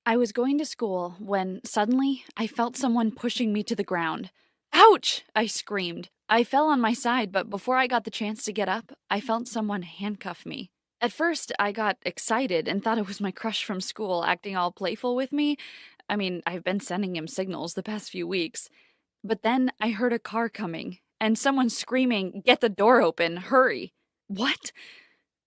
I was going to school when suddenly I felt someone pushing me to the ground. Ouch! I screamed. I fell on my side, but before I got the chance to get up, I felt someone handcuff me. At first, I got excited and thought it was my crush from school acting all playful with me. I mean, I've been sending him signals the past few weeks. But then I heard a car coming and someone screaming, "Get the door open, hurry!" What?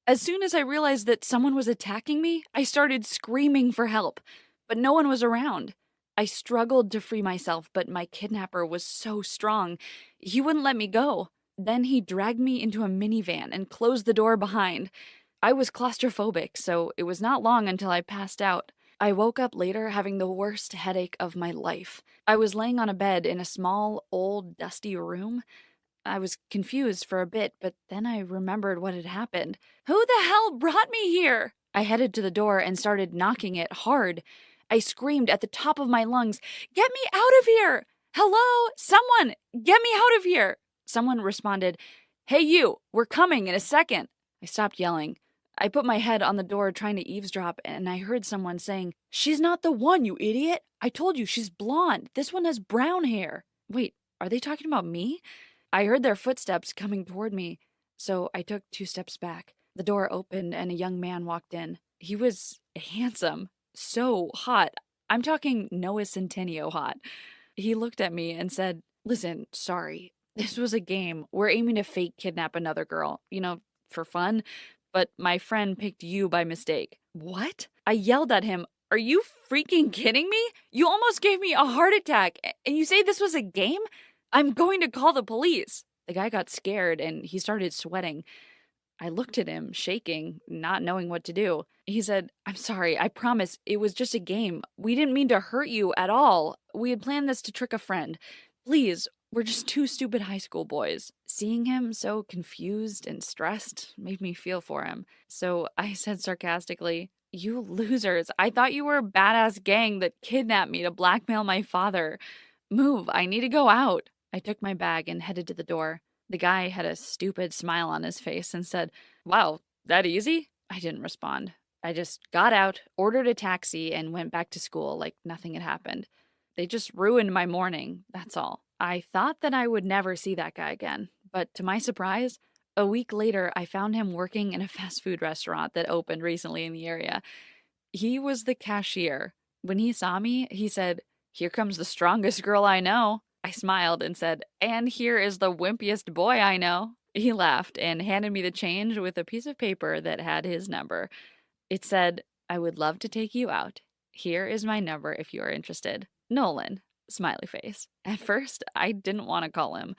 As soon as I realized that someone was attacking me, I started screaming for help, but no one was around. I struggled to free myself, but my kidnapper was so strong. He wouldn't let me go. Then he dragged me into a minivan and closed the door behind. I was claustrophobic, so it was not long until I passed out. I woke up later having the worst headache of my life. I was laying on a bed in a small, old, dusty room. I was confused for a bit, but then I remembered what had happened. Who the hell brought me here? I headed to the door and started knocking it hard. I screamed at the top of my lungs, "Get me out of here! Hello? Someone! Get me out of here!" Someone responded, "Hey you, we're coming in a second." I stopped yelling. I put my head on the door trying to eavesdrop, and I heard someone saying, "She's not the one, you idiot! I told you she's blonde. This one has brown hair." Wait, are they talking about me? I heard their footsteps coming toward me, so I took 2 steps back. The door opened and a young man walked in. He was handsome, so hot. I'm talking Noah Centineo hot. He looked at me and said, "Listen, sorry. This was a game. We're aiming to fake kidnap another girl, for fun, but my friend picked you by mistake." What? I yelled at him, "Are you freaking kidding me? You almost gave me a heart attack, and you say this was a game? I'm going to call the police." The guy got scared and he started sweating. I looked at him, shaking, not knowing what to do. He said, "I'm sorry, I promise it was just a game. We didn't mean to hurt you at all. We had planned this to trick a friend. Please, we're just two stupid high school boys." Seeing him so confused and stressed made me feel for him. So I said sarcastically, "You losers, I thought you were a badass gang that kidnapped me to blackmail my father. Move, I need to go out." I took my bag and headed to the door. The guy had a stupid smile on his face and said, "Wow, that easy?" I didn't respond. I just got out, ordered a taxi, and went back to school like nothing had happened. They just ruined my morning, that's all. I thought that I would never see that guy again, but to my surprise, a week later I found him working in a fast food restaurant that opened recently in the area. He was the cashier. When he saw me, he said, "Here comes the strongest girl I know." I smiled and said, "And here is the wimpiest boy I know." He laughed and handed me the change with a piece of paper that had his number. It said, "I would love to take you out. Here is my number if you are interested. Nolan." Smiley face. At first, I didn't want to call him,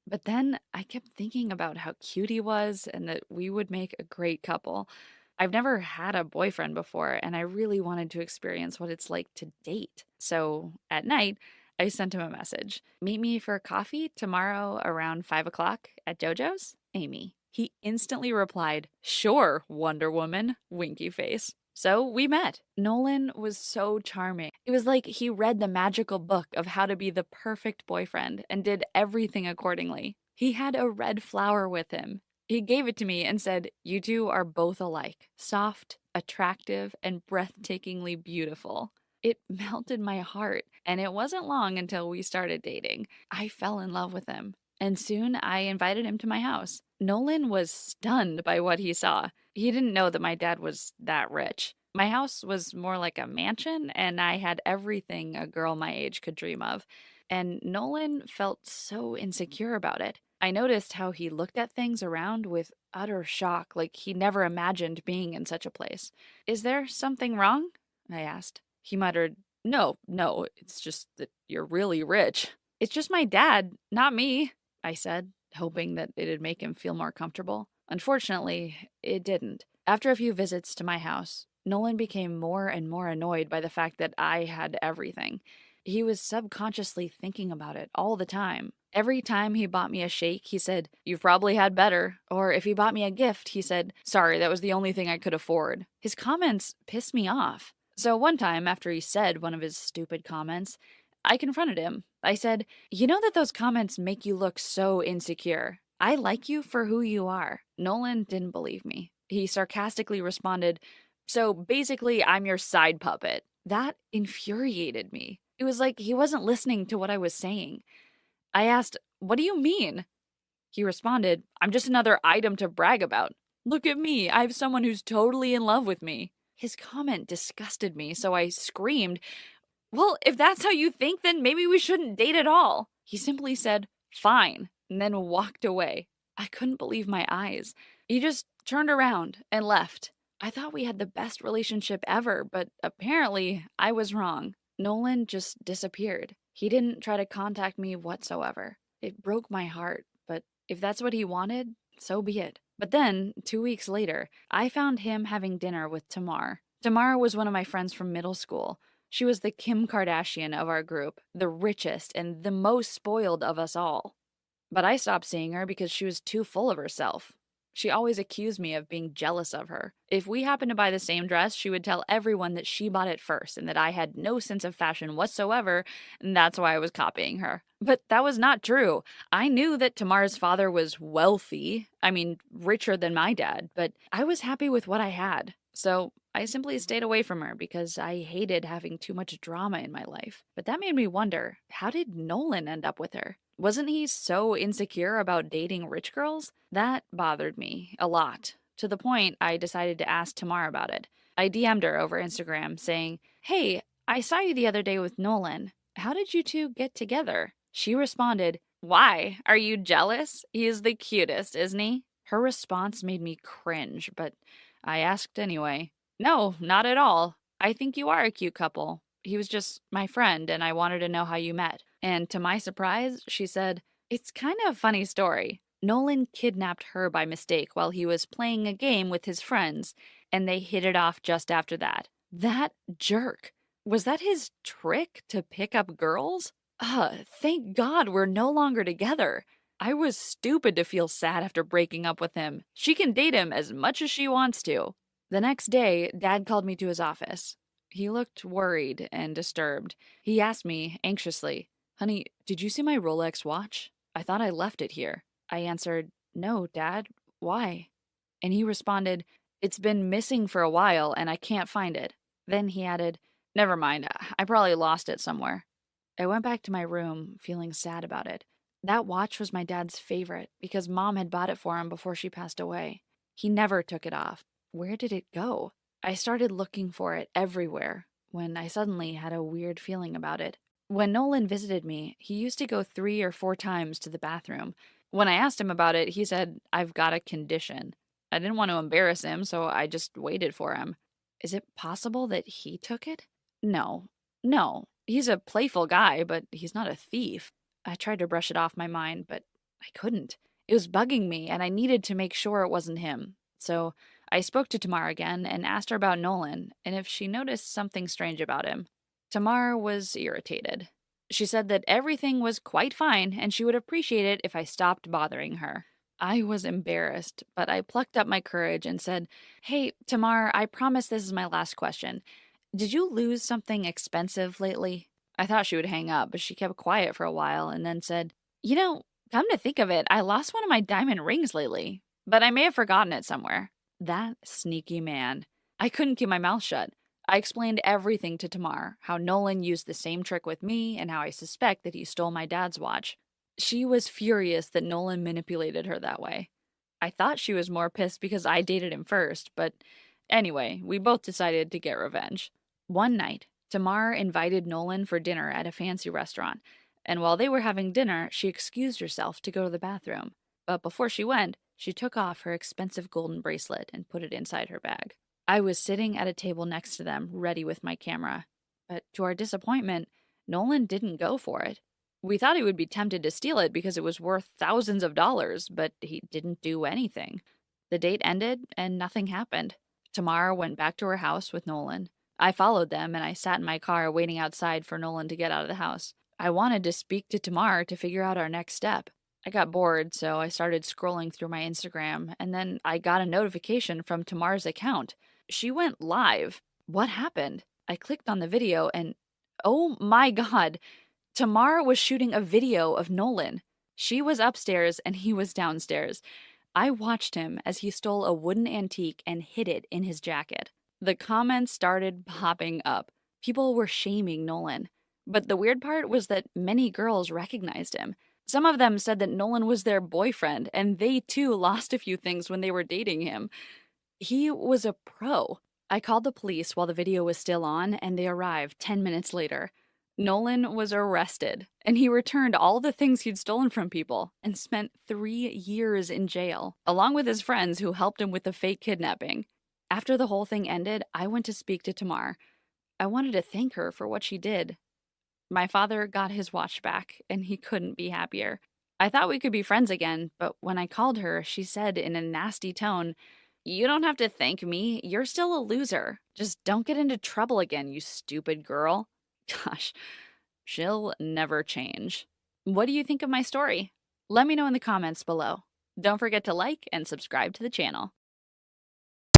but then I kept thinking about how cute he was and that we would make a great couple. I've never had a boyfriend before, and I really wanted to experience what it's like to date. So at night, I sent him a message. "Meet me for coffee tomorrow around 5 o'clock at JoJo's, Amy." He instantly replied, "Sure, Wonder Woman," winky face. So we met. Nolan was so charming. It was like he read the magical book of how to be the perfect boyfriend and did everything accordingly. He had a red flower with him. He gave it to me and said, "You two are both alike, soft, attractive, and breathtakingly beautiful." It melted my heart, and it wasn't long until we started dating. I fell in love with him, and soon I invited him to my house. Nolan was stunned by what he saw. He didn't know that my dad was that rich. My house was more like a mansion, and I had everything a girl my age could dream of. And Nolan felt so insecure about it. I noticed how he looked at things around with utter shock, like he never imagined being in such a place. "Is there something wrong?" I asked. He muttered, "No, no, it's just that you're really rich." "It's just my dad, not me," I said, hoping that it'd make him feel more comfortable. Unfortunately, it didn't. After a few visits to my house, Nolan became more and more annoyed by the fact that I had everything. He was subconsciously thinking about it all the time. Every time he bought me a shake, he said, "You've probably had better." Or if he bought me a gift, he said, "Sorry, that was the only thing I could afford." His comments pissed me off. So one time, after he said one of his stupid comments, I confronted him. I said, "You know that those comments make you look so insecure. I like you for who you are." Nolan didn't believe me. He sarcastically responded, "So basically, I'm your side puppet." That infuriated me. It was like he wasn't listening to what I was saying. I asked, "What do you mean?" He responded, "I'm just another item to brag about. Look at me, I have someone who's totally in love with me." His comment disgusted me, so I screamed, "Well, if that's how you think, then maybe we shouldn't date at all." He simply said, "Fine," and then walked away. I couldn't believe my eyes. He just turned around and left. I thought we had the best relationship ever, but apparently I was wrong. Nolan just disappeared. He didn't try to contact me whatsoever. It broke my heart, but if that's what he wanted, so be it. But then, 2 weeks later, I found him having dinner with Tamar. Tamar was one of my friends from middle school. She was the Kim Kardashian of our group, the richest and the most spoiled of us all. But I stopped seeing her because she was too full of herself. She always accused me of being jealous of her. If we happened to buy the same dress, she would tell everyone that she bought it first and that I had no sense of fashion whatsoever, and that's why I was copying her. But that was not true. I knew that Tamar's father was wealthy, I mean, richer than my dad, but I was happy with what I had. So I simply stayed away from her because I hated having too much drama in my life. But that made me wonder, how did Nolan end up with her? Wasn't he so insecure about dating rich girls? That bothered me a lot, to the point I decided to ask Tamar about it. I DM'd her over Instagram saying, "Hey, I saw you the other day with Nolan. How did you two get together?" She responded, "Why? Are you jealous? He is the cutest, isn't he?" Her response made me cringe, but I asked anyway. "No, not at all. I think you are a cute couple. He was just my friend, and I wanted to know how you met." And to my surprise, she said, "It's kind of a funny story. Nolan kidnapped her by mistake while he was playing a game with his friends, and they hit it off just after that. That jerk. Was that his trick to pick up girls? Thank God we're no longer together. I was stupid to feel sad after breaking up with him. She can date him as much as she wants to." The next day, Dad called me to his office. He looked worried and disturbed. He asked me anxiously, "Honey, did you see my Rolex watch? I thought I left it here." I answered, "No, Dad. Why?" And he responded, "It's been missing for a while and I can't find it." Then he added, "Never mind. I probably lost it somewhere." I went back to my room, feeling sad about it. That watch was my dad's favorite because Mom had bought it for him before she passed away. He never took it off. Where did it go? I started looking for it everywhere when I suddenly had a weird feeling about it. When Nolan visited me, he used to go 3 or 4 times to the bathroom. When I asked him about it, he said, "I've got a condition." I didn't want to embarrass him, so I just waited for him. Is it possible that he took it? No. No. He's a playful guy, but he's not a thief. I tried to brush it off my mind, but I couldn't. It was bugging me, and I needed to make sure it wasn't him. So I spoke to Tamar again and asked her about Nolan and if she noticed something strange about him. Tamar was irritated. She said that everything was quite fine and she would appreciate it if I stopped bothering her. I was embarrassed, but I plucked up my courage and said, "Hey, Tamar, I promise this is my last question. Did you lose something expensive lately?" I thought she would hang up, but she kept quiet for a while and then said, "You know, come to think of it, I lost one of my diamond rings lately, but I may have forgotten it somewhere." That sneaky man. I couldn't keep my mouth shut. I explained everything to Tamar, how Nolan used the same trick with me and how I suspect that he stole my dad's watch. She was furious that Nolan manipulated her that way. I thought she was more pissed because I dated him first, but anyway, we both decided to get revenge. One night, Tamar invited Nolan for dinner at a fancy restaurant, and while they were having dinner, she excused herself to go to the bathroom. But before she went, she took off her expensive golden bracelet and put it inside her bag. I was sitting at a table next to them, ready with my camera. But to our disappointment, Nolan didn't go for it. We thought he would be tempted to steal it because it was worth thousands of dollars, but he didn't do anything. The date ended and nothing happened. Tamara went back to her house with Nolan. I followed them and I sat in my car waiting outside for Nolan to get out of the house. I wanted to speak to Tamar to figure out our next step. I got bored, so I started scrolling through my Instagram, and then I got a notification from Tamar's account. She went live. What happened? I clicked on the video and oh my God, Tamar was shooting a video of Nolan. She was upstairs and he was downstairs. I watched him as he stole a wooden antique and hid it in his jacket. The comments started popping up. People were shaming Nolan. But the weird part was that many girls recognized him. Some of them said that Nolan was their boyfriend, and they too lost a few things when they were dating him. He was a pro. I called the police while the video was still on, and they arrived 10 minutes later. Nolan was arrested, and he returned all the things he'd stolen from people and spent 3 years in jail, along with his friends who helped him with the fake kidnapping. After the whole thing ended, I went to speak to Tamar. I wanted to thank her for what she did. My father got his watch back, and he couldn't be happier. I thought we could be friends again, but when I called her, she said in a nasty tone, "You don't have to thank me. You're still a loser. Just don't get into trouble again, you stupid girl." Gosh, she'll never change. What do you think of my story? Let me know in the comments below. Don't forget to like and subscribe to the channel.